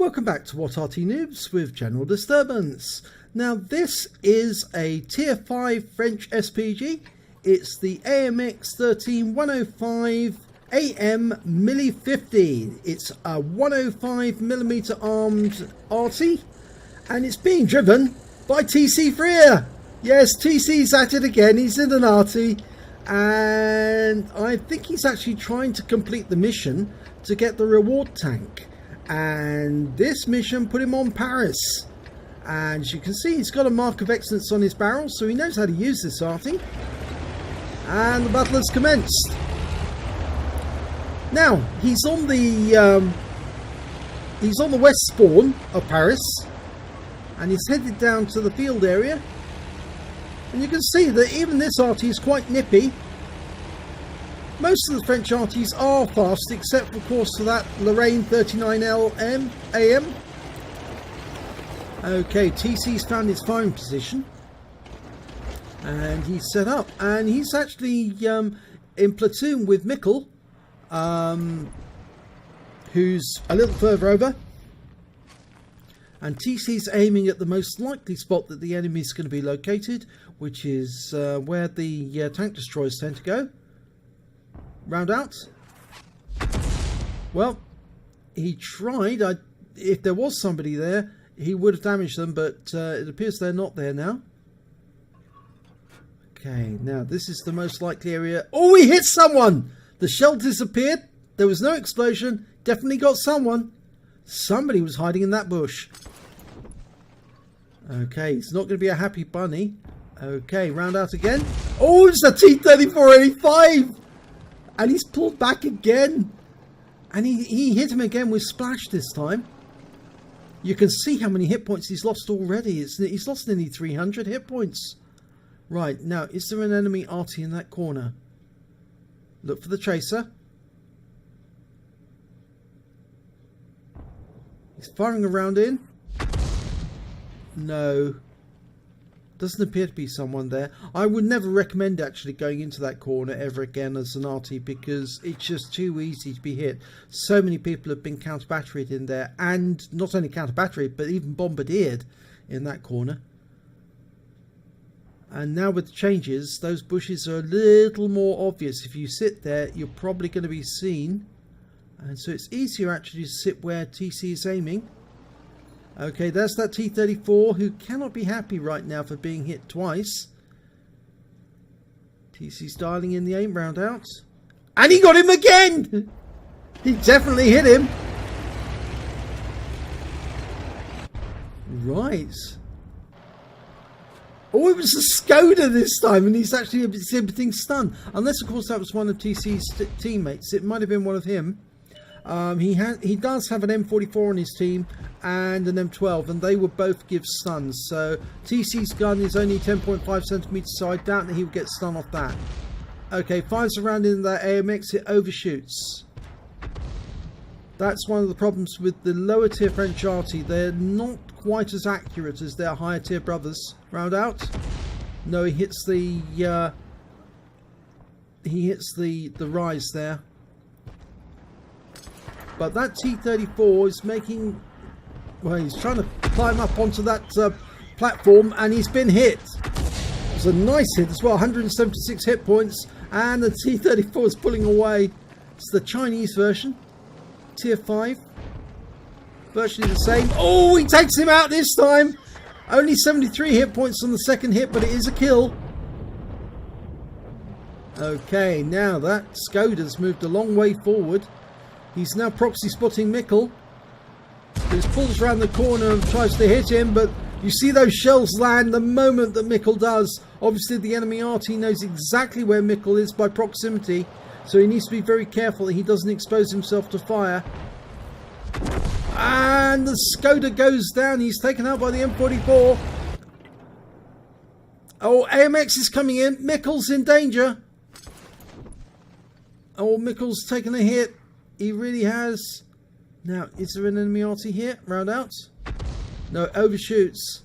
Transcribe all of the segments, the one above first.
Welcome back to What Arty Noobs with General Disturbance. Now this is a tier 5 French SPG. It's the AMX 13105 AM mle.50. It's a 105mm armed Arty, and it's being driven by tcfreer. Yes, TC's at it again. He's in an Arty, and I think he's actually trying to complete the mission to get the reward tank. And this mission put him on Paris, and as you can see, he's got a mark of excellence on his barrel, so he knows how to use this Arty. And the battle has commenced. Now he's on the west spawn of Paris, and he's headed down to the field area. And you can see that even this Arty is quite nippy. Most of the French Artys are fast, except of course for that Lorraine 39LM AM. Okay, TC's found his firing position, and he's set up, and he's actually in platoon with Mikkel, who's a little further over, and TC's aiming at the most likely spot that the enemy is going to be located, which is where the tank destroyers tend to go. Round out. Well, he tried. If there was somebody there, he would have damaged them, but it appears they're not there now. Okay, now this is the most likely area. Oh, he hit someone! The shell disappeared. There was no explosion. Definitely got someone. Somebody was hiding in that bush. Okay, it's not going to be a happy bunny. Okay, round out again. Oh, it's a T-3485! And he's pulled back again. And he hit him again with splash this time. You can see how many hit points he's lost already. He's lost nearly 300 hit points. Right, now, is there an enemy Arty in that corner? Look for the tracer. He's firing around in. No. Doesn't appear to be someone there. I would never recommend actually going into that corner ever again as an Arty, because it's just too easy to be hit. So many people have been counter-batteried in there, and not only counter-batteried, but even bombardied in that corner. And now with the changes, those bushes are a little more obvious. If you sit there, you're probably going to be seen. And so it's easier actually to sit where TC is aiming. Okay, that's that T-34 who cannot be happy right now for being hit twice. TC's dialing in the aim round out. And he got him again! He definitely hit him. Right. Oh, it was a Skoda this time, and he's actually exhibiting stun. Unless, of course, that was one of TC's teammates. It might have been one of him. He does have an M44 on his team and an M12, and they will both give stuns. So TC's gun is only 10.5 centimeters, so I doubt that he will get stun off that. Okay, fires around in that AMX, it overshoots. That's one of the problems with the lower tier French Arty. They're not quite as accurate as their higher tier brothers. Round out. No, he hits the rise there. But that T-34 is making... Well, he's trying to climb up onto that platform, and he's been hit. It was a nice hit as well, 176 hit points, and the T-34 is pulling away. It's the Chinese version, tier 5. Virtually the same. Oh, he takes him out this time. Only 73 hit points on the second hit, but it is a kill. Okay, now that Skoda's moved a long way forward. He's now proxy spotting Mikkel, who pulls around the corner and tries to hit him, but you see those shells land the moment that Mikkel does. Obviously the enemy Arty knows exactly where Mikkel is by proximity, so he needs to be very careful that he doesn't expose himself to fire. And the Skoda goes down. He's taken out by the M44. Oh, AMX is coming in. Mikkel's in danger. Oh, Mikkel's taken a hit. He really has. Now, is there an enemy Arty here? Round out. No, overshoots.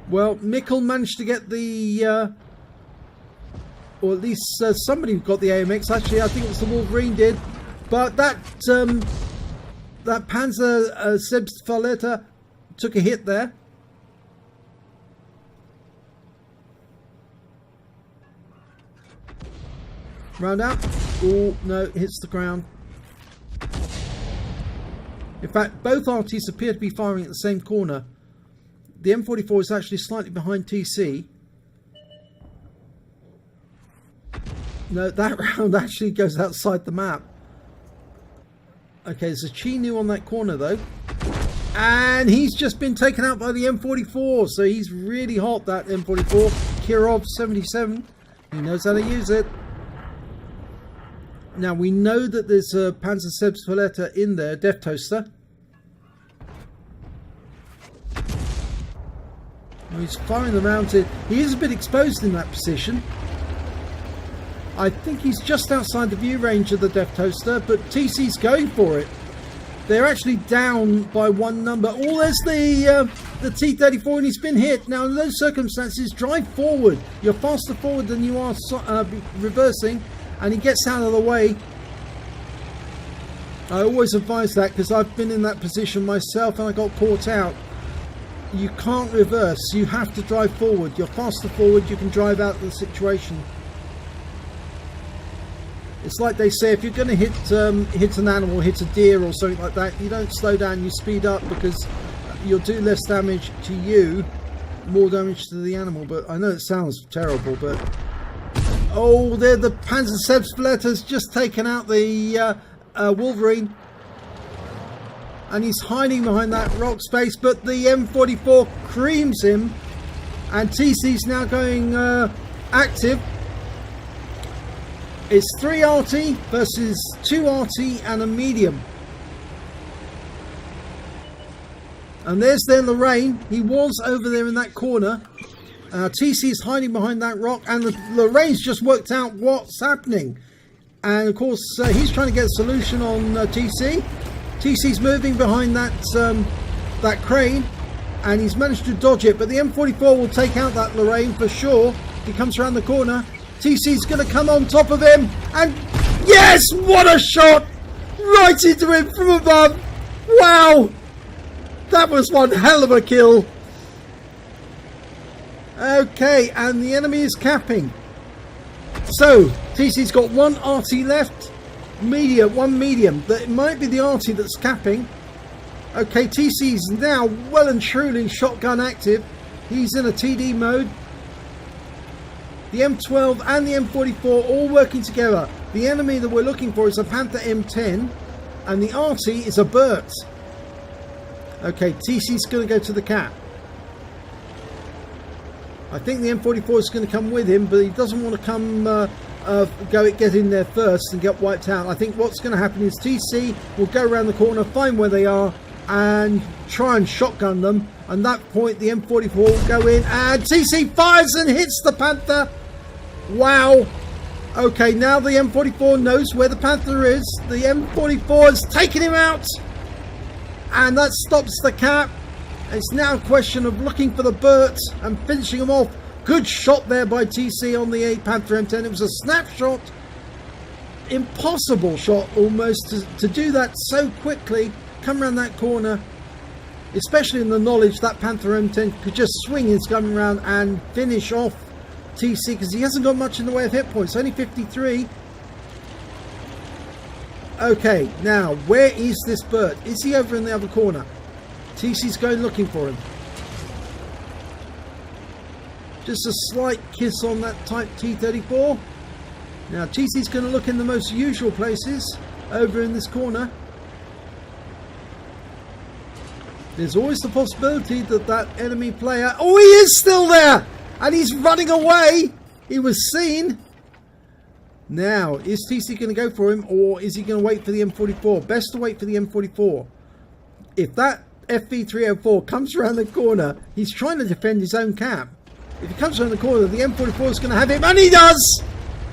Well, Mikkel managed to get the or at least somebody got the AMX. Actually, I think it was the Wolverine did. But that that Panzer Selbstverleiter took a hit there. Round out. Oh, no, hits the ground. In fact, both Artys appear to be firing at the same corner. The M44 is actually slightly behind TC. No, that round actually goes outside the map. Okay, there's a Chi-Nu on that corner though. And he's just been taken out by the M44. So he's really hot, that M44. Kirov 77. He knows how to use it. Now we know that there's a Panzer Selbstverleiter in there, Death Toaster. Oh, he's firing the mounted. He is a bit exposed in that position. I think he's just outside the view range of the Death Toaster, but TC's going for it. They're actually down by one number. Oh, there's the T-34 and he's been hit. Now in those circumstances, drive forward. You're faster forward than you are reversing. And he gets out of the way. I always advise that because I've been in that position myself and I got caught out. You can't reverse. You have to drive forward. You're faster forward, you can drive out of the situation. It's like they say, if you're going to hit an animal, hit a deer or something like that, you don't slow down, you speed up because you'll do less damage to you, more damage to the animal. But I know it sounds terrible, but... Oh, there the Panzer Selbstverleiter's just taken out the Wolverine. And he's hiding behind that rock space, but the M44 creams him. And TC's now going active. It's 3 Arty versus 2 Arty and a medium. And there's their Lorraine. He was over there in that corner. TC's hiding behind that rock, and Lorraine's just worked out what's happening. And of course, he's trying to get a solution on TC. TC's moving behind that that crane, and he's managed to dodge it. But the M44 will take out that Lorraine for sure. He comes around the corner. TC's going to come on top of him, and yes, what a shot! Right into him from above. Wow, that was one hell of a kill. Okay, and the enemy is capping. So, TC's got 1 Arty left. One medium. That might be the Arty that's capping. Okay, TC's now well and truly shotgun active. He's in a TD mode. The M12 and the M44 all working together. The enemy that we're looking for is a Panther M10. And the Arty is a Burt. Okay, TC's going to go to the cap. I think the M44 is going to come with him, but he doesn't want to come get in there first and get wiped out. I think what's going to happen is TC will go around the corner, find where they are, and try and shotgun them. And at that point, the M44 will go in, and TC fires and hits the Panther. Wow. Okay, now the M44 knows where the Panther is. The M44 has taken him out, and that stops the cap. It's now a question of looking for the Burt and finishing them off. Good shot there by TC on the Panther M10. It was a snapshot. Impossible shot almost to do that so quickly. Come around that corner. Especially in the knowledge that Panther M10 could just swing his gun around and finish off TC. Because he hasn't got much in the way of hit points. Only 53. Okay, now where is this Burt? Is he over in the other corner? TC's going looking for him. Just a slight kiss on that Type T-34. Now TC's going to look in the most usual places over in this corner. There's always the possibility that that enemy player... Oh, he is still there! And he's running away! He was seen. Now, is TC going to go for him, or is he going to wait for the M44? Best to wait for the M44. If that FV304 comes around the corner, he's trying to defend his own cap. If he comes around the corner, the M44 is going to have him, and he does!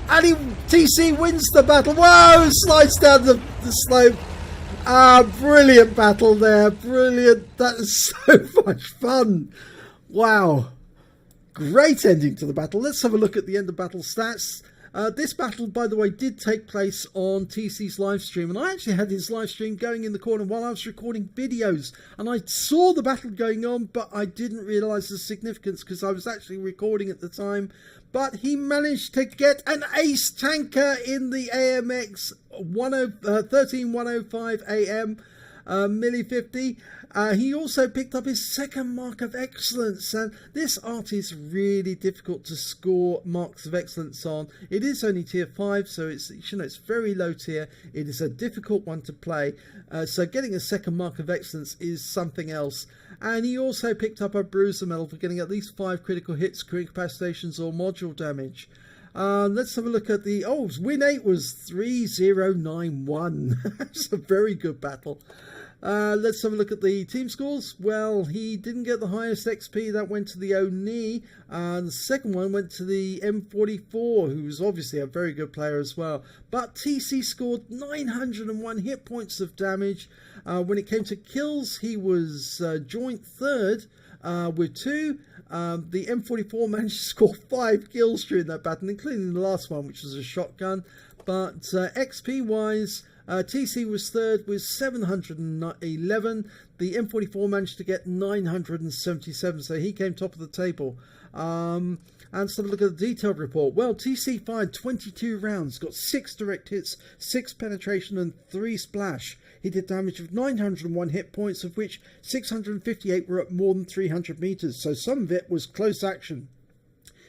And TC wins the battle. Whoa! Slides down the slope. Ah, brilliant battle there. Brilliant. That is so much fun. Wow. Great ending to the battle. Let's have a look at the end of battle stats. This battle, by the way, did take place on TC's live stream, and I actually had his live stream going in the corner while I was recording videos, and I saw the battle going on, but I didn't realise the significance because I was actually recording at the time. But he managed to get an ace tanker in the AMX 13105 AM mle.50. He also picked up his second mark of excellence, and this art is really difficult to score marks of excellence on. It is only tier 5, so it's, you know, it's very low tier. It is a difficult one to play, so getting a second mark of excellence is something else. And he also picked up a bruiser medal for getting at least 5 critical hits, incapacitations or module damage. Let's have a look at the win 8 was 3091. That's a very good battle. Let's have a look at the team scores. Well, he didn't get the highest XP. That went to the Oni. The second one went to the M44, who was obviously a very good player as well. But TC scored 901 hit points of damage. When it came to kills, he was joint third with 2. The M44 managed to score 5 kills during that battle, including the last one, which was a shotgun. But XP wise, TC was third with 711. The M44 managed to get 977, so he came top of the table. And let's have a look at the detailed report. Well, TC fired 22 rounds, got 6 direct hits, 6 penetration and 3 splash. He did damage of 901 hit points, of which 658 were at more than 300 meters, so some of it was close action.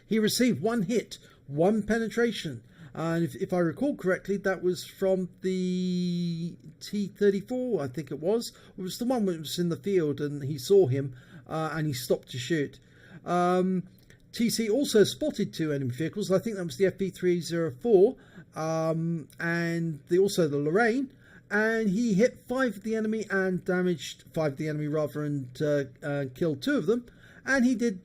He received 1 hit, 1 penetration. And if I recall correctly, that was from the T-34, I think it was. It was the one that was in the field and he saw him and he stopped to shoot. TC also spotted 2 enemy vehicles. I think that was the FB304 and also the Lorraine. And he hit 5 of the enemy and damaged 5 of the enemy rather, and killed 2 of them. And he did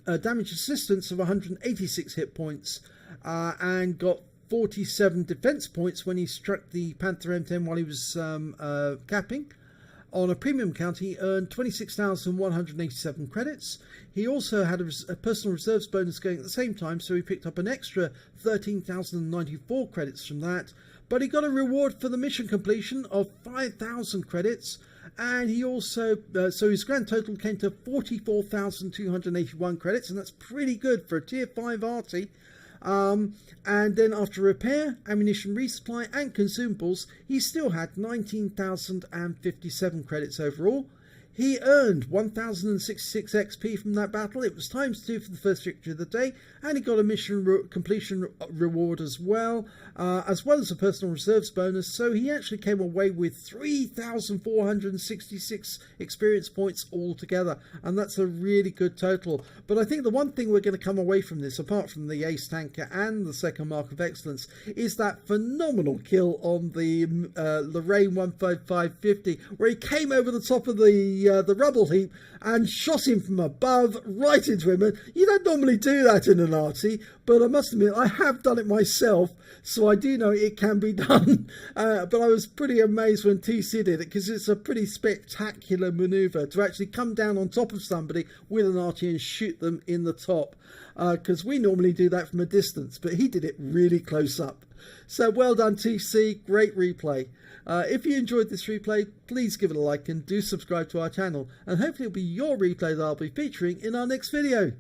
damage assistance of 186 hit points. And got 47 defense points when he struck the Panther M10 while he was capping. On a premium count, he earned 26,187 credits. He also had a personal reserves bonus going at the same time, so he picked up an extra 13,094 credits from that. But he got a reward for the mission completion of 5,000 credits. And he also, so his grand total came to 44,281 credits, and that's pretty good for a tier 5 Arty. And then after repair, ammunition resupply and consumables, he still had 19,057 credits overall. He earned 1,066 XP from that battle. It was ×2 for the first victory of the day, and he got a mission completion reward as well as a personal reserves bonus. So he actually came away with 3,466 experience points altogether, and that's a really good total. But I think the one thing we're going to come away from this, apart from the ace tanker and the second mark of excellence, is that phenomenal kill on the Lorraine 15550, where he came over the top of the rubble heap and shot him from above right into him. And you don't normally do that in an Arty, but I must admit I have done it myself, so I do know it can be done. But I was pretty amazed when TC did it, because it's a pretty spectacular maneuver to actually come down on top of somebody with an Arty and shoot them in the top, because we normally do that from a distance, but he did it really close up. So well done, TC, great replay. If you enjoyed this replay, please give it a like and do subscribe to our channel, and hopefully it'll be your replay that I'll be featuring in our next video.